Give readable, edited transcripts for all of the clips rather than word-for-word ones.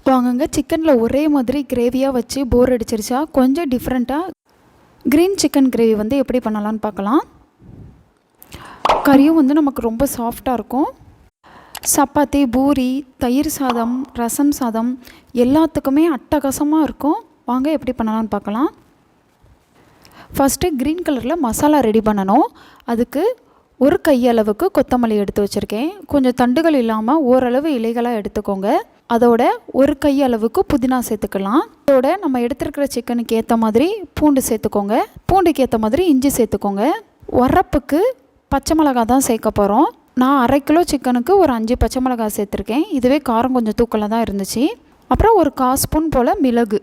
வாங்குங்க. சிக்கனில் ஒரே மாதிரி கிரேவியாக வச்சு போர் அடிச்சிருச்சா கொஞ்சம் டிஃப்ரெண்ட்டாக க்ரீன் சிக்கன் கிரேவி வந்து எப்படி பண்ணலான்னு பார்க்கலாம். கறியும் வந்து நமக்கு ரொம்ப சாஃப்டாக இருக்கும். சப்பாத்தி, பூரி, தயிர் சாதம், ரசம் சாதம் எல்லாத்துக்குமே அட்டகாசமாக இருக்கும். வாங்க எப்படி பண்ணலான்னு பார்க்கலாம். ஃபஸ்ட்டு க்ரீன் கலரில் மசாலா ரெடி பண்ணணும். அதுக்கு ஒரு கையளவுக்கு கொத்தமல்லி எடுத்து வச்சுருக்கேன். கொஞ்சம் தண்டுகள் இல்லாமல் ஓரளவு இலைகளாக எடுத்துக்கோங்க. அதோட ஒரு கையளவுக்கு புதினா சேர்த்துக்கலாம். அதோட நம்ம எடுத்துருக்கிற சிக்கனுக்கு ஏற்ற மாதிரி பூண்டு சேர்த்துக்கோங்க. பூண்டுக்கு ஏற்ற மாதிரி இஞ்சி சேர்த்துக்கோங்க. உரப்புக்கு பச்சை மிளகாய் தான் சேர்க்க போகிறோம். நான் 1/2 கிலோ சிக்கனுக்கு ஒரு 5 பச்சை மிளகாய் சேர்த்துருக்கேன். இதுவே காரம் கொஞ்சம் தூக்கலாக தான் இருந்துச்சு. அப்புறம் ஒரு 1/4 ஸ்பூன் போல் மிளகு.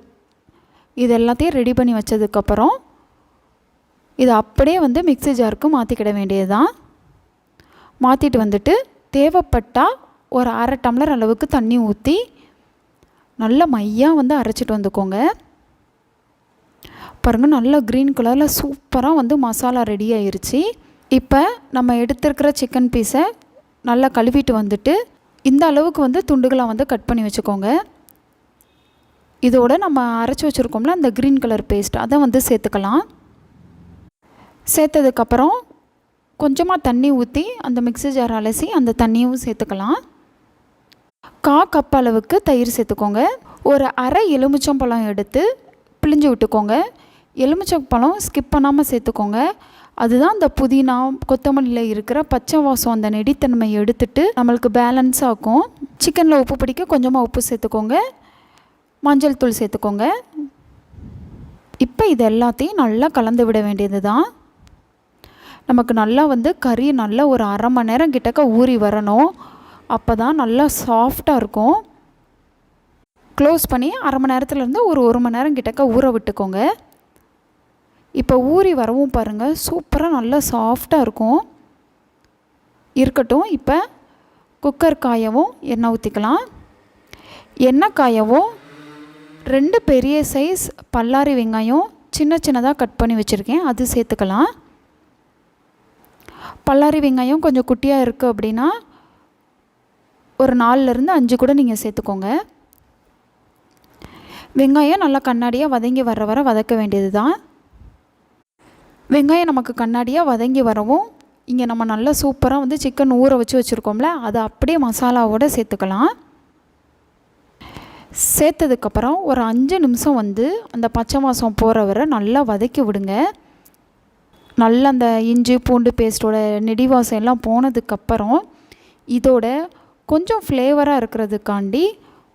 இது எல்லாத்தையும் ரெடி பண்ணி வச்சதுக்கப்புறம் இதை அப்படியே வந்து மிக்ஸி ஜாருக்கு மாற்றிக்கிட வேண்டியது தான். மாற்றிட்டு வந்துட்டு தேவைப்பட்டால் ஒரு 1/2 டம்ளர் அளவுக்கு தண்ணி ஊற்றி நல்லா மையாக வந்து அரைச்சிட்டு வந்துக்கோங்க. பாருங்கள், நல்லா க்ரீன் கலரில் சூப்பராக வந்து மசாலா ரெடி ஆயிருச்சு. இப்போ நம்ம எடுத்துருக்கிற சிக்கன் பீஸை நல்லா கழுவிட்டு வந்துட்டு இந்த அளவுக்கு வந்து துண்டுகளாக வந்து கட் பண்ணி வச்சுக்கோங்க. இதோட நம்ம அரைச்சி வச்சுருக்கோம்ல அந்த க்ரீன் கலர் பேஸ்ட் அதை வந்து சேர்த்துக்கலாம். சேர்த்ததுக்கப்புறம் கொஞ்சமாக தண்ணி ஊற்றி அந்த மிக்ஸி ஜார் அலசி அந்த தண்ணியும் சேர்த்துக்கலாம். 1/4 கப் அளவுக்கு தயிர் சேர்த்துக்கோங்க. ஒரு 1/2 எலுமிச்சம்பழம் எடுத்து பிழிஞ்சு விட்டுக்கோங்க. எலுமிச்சம்பழம் ஸ்கிப் பண்ணாமல் சேர்த்துக்கோங்க. அதுதான் அந்த புதினா கொத்தமல்லியில் இருக்கிற பச்சை வாசம் அந்த நெடித்தன்மை எடுத்துட்டு நம்மளுக்கு பேலன்ஸ் ஆகும். சிக்கனில் உப்பு பிடிக்க கொஞ்சமாக உப்பு சேர்த்துக்கோங்க. மஞ்சள் தூள் சேர்த்துக்கோங்க. இப்போ இது எல்லாத்தையும் நல்லா கலந்து விட வேண்டியது தான். நமக்கு நல்லா வந்து கறி நல்லா ஒரு 1/2 மணி நேரம் கிட்டக்க ஊறி வரணும். அப்போ தான் நல்லா சாஃப்டாக இருக்கும். க்ளோஸ் பண்ணி 1/2 மணி நேரத்துலேருந்து ஒரு 1 மணி நேரம் கிட்டக்க ஊற விட்டுக்கோங்க. இப்போ ஊறி வரவும் பாருங்கள், சூப்பராக நல்லா சாஃப்டாக இருக்கும். இருக்கட்டும். இப்போ குக்கர் காயவும் எண்ணெய் ஊற்றிக்கலாம். எண்ணெய் காயவும் 2 பெரிய சைஸ் பல்லாரி வெங்காயம் சின்ன சின்னதாக கட் பண்ணி வச்சுருக்கேன், அது சேர்த்துக்கலாம். பல்லாரி வெங்காயம் கொஞ்சம் குட்டியாக இருக்குது அப்படின்னா ஒரு 4லேருந்து 5 கூட நீங்கள் சேர்த்துக்கோங்க. வெங்காயம் நல்லா கண்ணாடியாக வதங்கி வர வதக்க வேண்டியது தான். வெங்காயம் நமக்கு கண்ணாடியாக வதங்கி வரவும் இங்கே நம்ம நல்லா சூப்பராக வந்து சிக்கன் ஊற வச்சுருக்கோம்ல, அதை அப்படியே மசாலாவோடு சேர்த்துக்கலாம். சேர்த்ததுக்கப்புறம் ஒரு 5 நிமிஷம் வந்து அந்த பச்சை வாசம் போகிற வரை நல்லா வதக்கி விடுங்க. நல்லா அந்த இஞ்சி பூண்டு பேஸ்ட்டோட நெடிவாசம் எல்லாம் போனதுக்கப்புறம் இதோட கொஞ்சம் ஃப்ளேவராக இருக்கிறதுக்காண்டி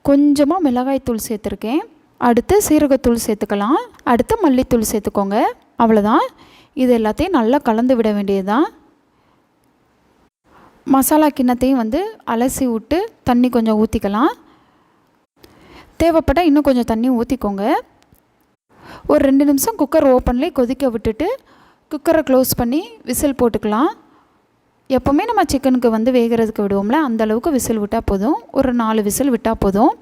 கொஞ்சமாக மிளகாய்த்தூள் சேர்த்துருக்கேன். அடுத்து சீரகத்தூள் சேர்த்துக்கலாம். அடுத்து மல்லித்தூள் சேர்த்துக்கோங்க. அவ்வளோதான். இது எல்லாத்தையும் நல்லா கலந்து விட வேண்டியது தான். மசாலா கிண்ணத்தையும் வந்து அலசி விட்டு தண்ணி கொஞ்சம் ஊற்றிக்கலாம். தேவைப்பட்டால் இன்னும் கொஞ்சம் தண்ணி ஊற்றிக்கோங்க. ஒரு 2 நிமிஷம் குக்கர் ஓப்பன்லேயே கொதிக்க விட்டுட்டு குக்கரை க்ளோஸ் பண்ணி விசில் போட்டுக்கலாம். எப்போவுமே நம்ம சிக்கனுக்கு வந்து வேகிறதுக்கு விடுவோம்ல, அந்தளவுக்கு விசில் விட்டால் போதும். ஒரு 4 விசில் விட்டால் போதும்.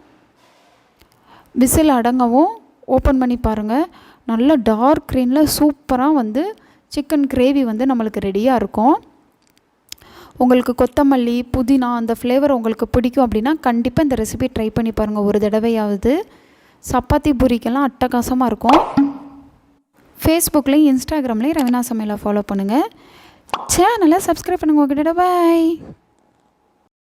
விசில் அடங்கவும் ஓப்பன் பண்ணி பாருங்கள், நல்ல டார்க் க்ரீனில் சூப்பராக வந்து சிக்கன் கிரேவி வந்து நம்மளுக்கு ரெடியாக இருக்கும். உங்களுக்கு கொத்தமல்லி புதினா அந்த ஃப்ளேவர் உங்களுக்கு பிடிக்கும் அப்படின்னா கண்டிப்பாக இந்த ரெசிபி ட்ரை பண்ணி பாருங்கள் ஒரு தடவையாவது. சப்பாத்தி பூரிக்கெல்லாம் அட்டகாசமாக இருக்கும். ஃபேஸ்புக்லேயும் இன்ஸ்டாகிராம்லேயும் ரவினா சமையலை ஃபாலோ பண்ணுங்கள். சேனலை சப்ஸ்கிரைப் பண்ணுங்கள். ஓகே, பாய்.